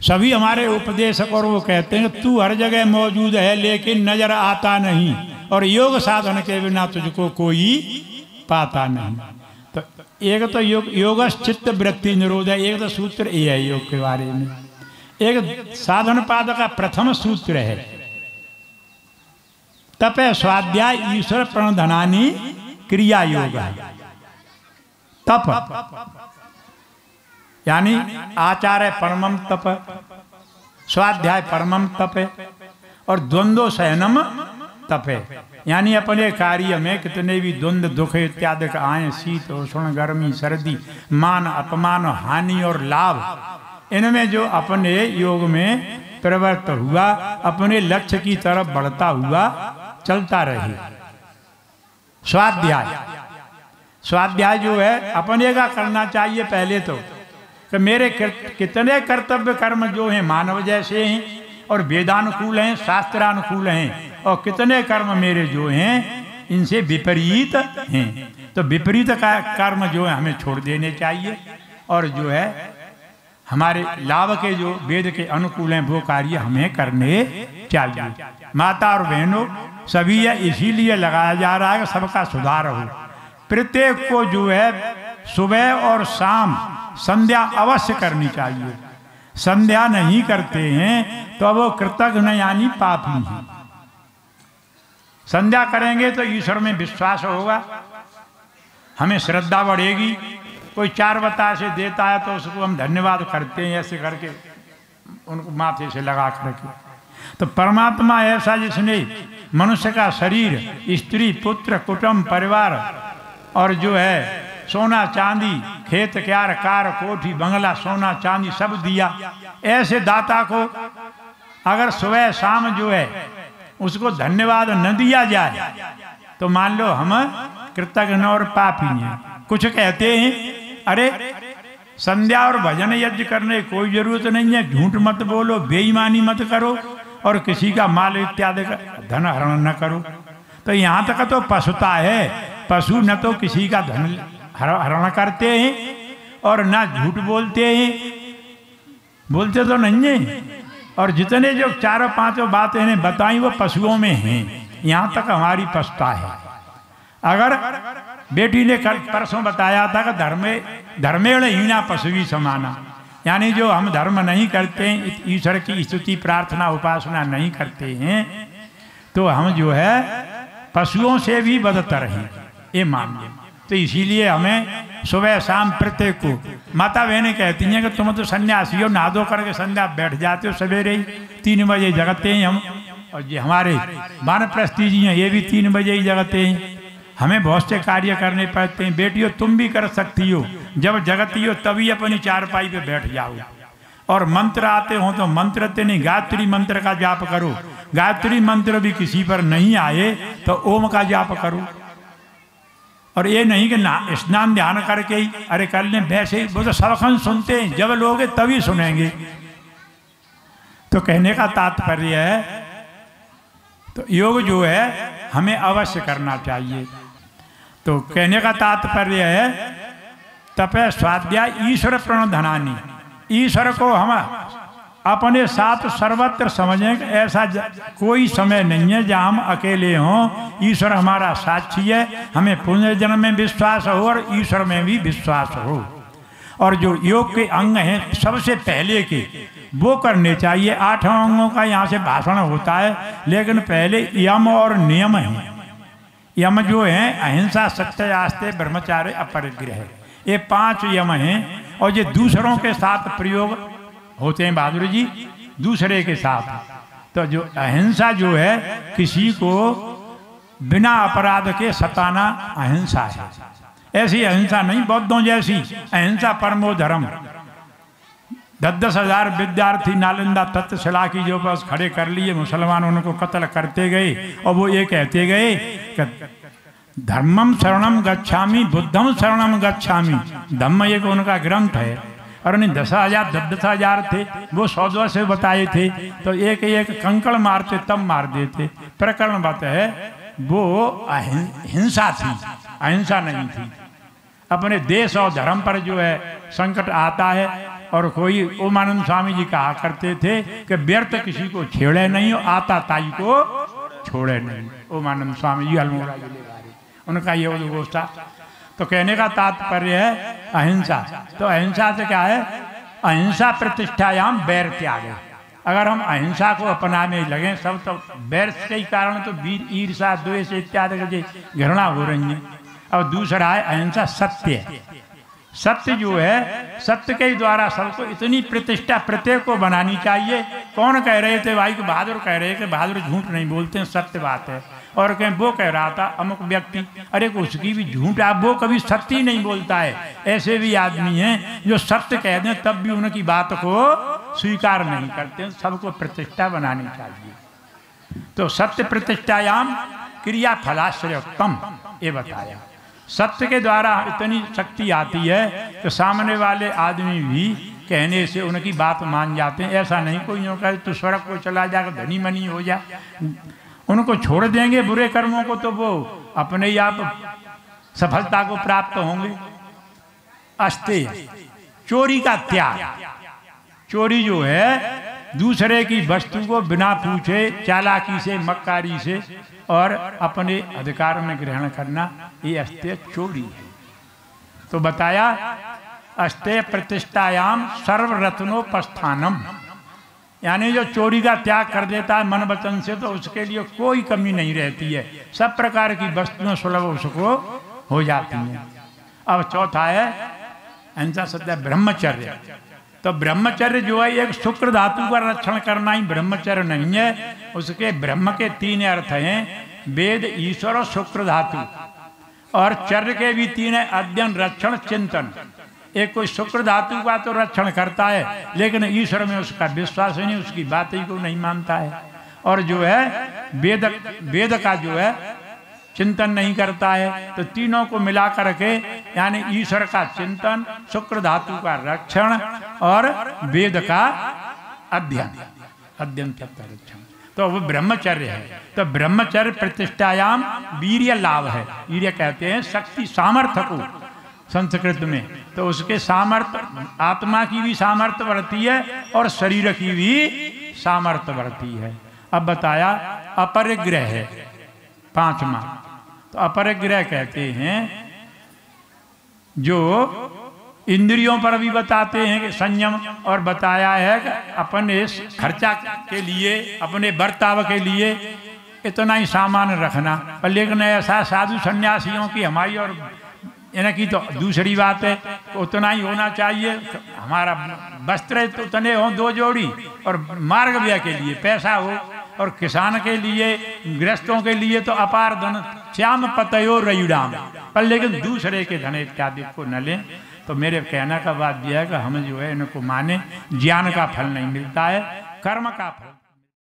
सभी हमारे उपदेशक और वो कहते हैं तू हर जगह मौजूद है लेकिन नजर आता नहीं, और योग साधन के बिना तुझको कोई पाता नहीं। तो एक तो योगश्चित्त वृत्ति निरोध है, एक तो सूत्र ये है योग के बारे में। एक साधन पाद का प्रथम सूत्र है तपे स्वाध्याय ईश्वर प्रणधनानी क्रिया योग। तप यानी आचार्य परमम तप, स्वाध्याय परमम तप, और द्वंद्व सहनम तप है। यानी अपने कार्य में कितने भी द्वंद्व दुख इत्यादि आए, शीत उष्ण गर्मी सर्दी मान अपमान हानि और लाभ, इनमें जो अपने योग में प्रवृत्त हुआ अपने लक्ष्य की तरफ बढ़ता हुआ चलता रहे। स्वाध्याय जो है अपने का करना चाहिए पहले तो, कि मेरे कितने कर्तव्य कर्म जो हैं मानव जैसे हैं और वेदानुकूल हैं शास्त्रानुकूल हैं, और कितने कर्म मेरे जो हैं इनसे विपरीत हैं। तो विपरीत कर्म जो है हमें छोड़ देने चाहिए, और जो है हमारे लाभ के जो वेद के अनुकूल हैं वो कार्य हमें करने चाहिए। माता और बहनों सभी यह इसीलिए लगाया जा रहा है कि सबका सुधार हो। प्रत्येक को जो है सुबह और शाम संध्या अवश्य करनी चाहिए। संध्या नहीं करते हैं तो वो कृतघ्न यानी पापी हैं। संध्या करेंगे तो ईश्वर में विश्वास होगा, हमें श्रद्धा बढ़ेगी। कोई 4 बतासे देता है तो उसको हम धन्यवाद करते हैं ऐसे करके उनको माथे से लगा करके। तो परमात्मा ऐसा जिसने मनुष्य का शरीर, स्त्री, पुत्र, कुटुंब, परिवार और जो है सोना चांदी, खेत क्यार कार कोठी बंगला सोना चांदी सब दिया, ऐसे दाता को अगर सुबह शाम जो है उसको धन्यवाद न दिया जाए तो मान लो हम कृतघ्न और पापी हैं। कुछ कहते हैं अरे संध्या और भजन यज्ञ करने की कोई जरूरत नहीं है, झूठ मत बोलो, बेईमानी मत करो और किसी का माल इत्यादि का धन हरण न करो। तो यहाँ तक तो पशुता है, पशु न तो किसी का धन हरण करते हैं और न झूठ बोलते हैं, बोलते तो नहीं है। और जितने जो 4-5 बातें ने बताई वो पशुओं में हैं। यहाँ तक हमारी पशुता है। अगर बेटी ने कल परसों बताया था कि धर्मेण हीना पशुवी समाना, यानी जो हम धर्म नहीं करते हैं, ईश्वर की स्तुति प्रार्थना उपासना नहीं करते हैं, तो हम जो है पशुओं से भी बदतर हैं ये मामले। तो इसीलिए हमें सुबह शाम प्रत्येक को, माता बहनें कहती हैं कि तुम तो सन्यासी हो, नहा धो करके संध्या बैठ जाते हो, सवेरे ही 3 बजे जगते हैं हम, और ये हमारे वानप्रस्थी जी हैं ये भी 3 बजे ही जगते हैं। हमें बहुत से कार्य करने पड़ते हैं। बेटियों तुम भी कर सकती हो, जब जगती हो तभी अपनी चारपाई पे बैठ जाओ, और मंत्र आते हो तो मंत्र ते नहीं, गायत्री मंत्र का जाप करो। गायत्री मंत्र भी किसी पर नहीं आए तो ओम का जाप करो। और ये नहीं कि ना स्नान ध्यान करके ही अरे कर लें, वैसे ही वो तो सबखन सुनते हैं, जब लोगे तभी सुनेंगे। तो कहने का तात्पर्य है तो योग जो है हमें अवश्य करना चाहिए। तो कहने का तात्पर्य है तपे स्वाध्याय ईश्वर प्रणधनानी, ईश्वर को हम अपने साथ सर्वत्र समझें। ऐसा कोई समय नहीं है जहाँ हम अकेले हों, ईश्वर हमारा साक्षी है। हमें पुनर्जन्म में विश्वास हो और ईश्वर में भी विश्वास हो। और जो योग के अंग हैं सबसे पहले के वो करने चाहिए। 8 अंगों का यहाँ से भाषण होता है, लेकिन पहले यम और नियम हैं। यम जो है अहिंसा, सत्य, आस्ते, ब्रह्मचार्य, अपरिग्रह, ये 5 यम हैं। और ये दूसरों के साथ प्रयोग होते हैं बहादुर जी, दूसरे के साथ। तो जो अहिंसा जो है किसी को बिना अपराध के सताना अहिंसा है। ऐसी अहिंसा नहीं बौद्धों जैसी अहिंसा परमो धर्म। 10-10 हजार विद्यार्थी नालंदा तक्षशिला की जो बस खड़े कर लिए, मुसलमान उनको कत्ल करते गए और वो ये कहते गए कि धर्मम शरणम गच्छामि बुद्धम शरणम गच्छामि। धम्म एक उनका ग्रंथ है, और नहीं 10 हजार थे, वो 100 से बताए थे, तो एक एक कंकड़ मारते तब मार देते। प्रकरण बात है वो हिंसा थी, अहिंसा नहीं थी। अपने देश और धर्म पर जो है संकट आता है और कोई ओमानंद स्वामी जी कहा करते थे कि व्यर्थ किसी को छेड़े नहीं हो, आता ताई को छोड़े नहीं। ओमानंद स्वामी जी अल्मोड़ा जिले वाले, उनका ये उद्घोष था। तो कहने का तात्पर्य है अहिंसा। तो अहिंसा से क्या है? अहिंसा प्रतिष्ठायाम बैर त्याग। अगर हम अहिंसा को अपनाने लगे सब, तो बैर के कारण तो वीर ईर्षा द्वेष इत्यादि की घृणा हो रही है। अब दूसरा है अहिंसा सत्य। सत्य जो है, सत्य के द्वारा सबको इतनी प्रतिष्ठा प्रत्येक को बनानी चाहिए। कौन कह रहे थे भाई कि बहादुर कह रहे कि बहादुर झूठ नहीं बोलते हैं, सत्य बात है। और कहीं वो कह रहा था अमुक व्यक्ति, अरे उसकी भी झूठ, आप वो कभी सत्य ही नहीं बोलता है। ऐसे भी आदमी हैं जो सत्य कह दें तब भी उनकी बात को स्वीकार नहीं करते। सबको प्रतिष्ठा बनानी चाहिए। तो सत्य प्रतिष्ठायाम क्रिया फलाश्रयोत्तम ये बताया। सत्य के द्वारा इतनी शक्ति आती है कि सामने वाले आदमी भी कहने से उनकी बात मान जाते हैं। ऐसा नहीं कोई यूँ कहे तो स्वर्ग को चला जाकर धनी मनी हो जा, उनको छोड़ देंगे बुरे कर्मों को तो वो अपने ही आप सफलता को प्राप्त होंगे। अस्तेय चोरी का त्याग। चोरी जो है दूसरे की वस्तु को बिना पूछे चालाकी से मक्कारी से और अपने अधिकार में ग्रहण करना, ये अस्तेय चोरी है। तो बताया अस्तेय प्रतिष्ठायाम सर्वरत्नोपस्थानम, यानी जो चोरी का त्याग कर देता है मन वचन से तो उसके लिए कोई कमी नहीं रहती है, सब प्रकार की वस्तुएं सुलभ उसको हो जाती हैं। अब चौथा है अहिंसा सत्य ब्रह्मचर्य। तो ब्रह्मचर्य जो है एक शुक्र धातु का रक्षण करना ही ब्रह्मचर्य नहीं है। उसके ब्रह्म के तीन अर्थ हैं, वेद, ईश्वर और शुक्र धातु। और चर्य के भी तीन है, अध्ययन, रक्षण, चिंतन। एक कोई शुक्र धातु का तो रक्षण करता है लेकिन ईश्वर में उसका विश्वास ही नहीं, उसकी बात ही को नहीं मानता है। और जो है वेद का जो है चिंतन नहीं करता है। तो तीनों को मिला करके यानी ईश्वर का चिंतन, शुक्र धातु का रक्षण और वेद का अध्ययन तक का रक्षण, तो वो ब्रह्मचर्य है। तो ब्रह्मचर्य प्रतिष्ठायाम वीर्य लाभ है। वीर्य कहते हैं शक्ति, सामर्थ्य को संस्कृत में। तो उसके सामर्थ्य, आत्मा की भी सामर्थ्य बढ़ती है और शरीर की भी सामर्थ्य बढ़ती है। अब बताया अपरिग्रह है पांचवा। तो अपरिग्रह कहते हैं जो इंद्रियों पर भी बताते हैं कि संयम, और बताया है कि अपने खर्चा के लिए, अपने बर्ताव के लिए इतना ही सामान रखना। पर लेकिन ऐसा साधु सन्यासियों की हमारी और इनकी तो दूसरी बात है, तो उतना ही होना चाहिए। हमारा वस्त्र तो उतने हो 2 जोड़ी, और मार्ग व्यय के लिए पैसा हो, और किसान के लिए, गृहस्थों के लिए तो अपार धन, श्याम पतयो रयुडाम। पर लेकिन दूसरे के धन इत्यादि को न लें। तो मेरे कहने का बात यह है कि हम जो है इनको माने, ज्ञान का फल नहीं मिलता है, कर्म का फल।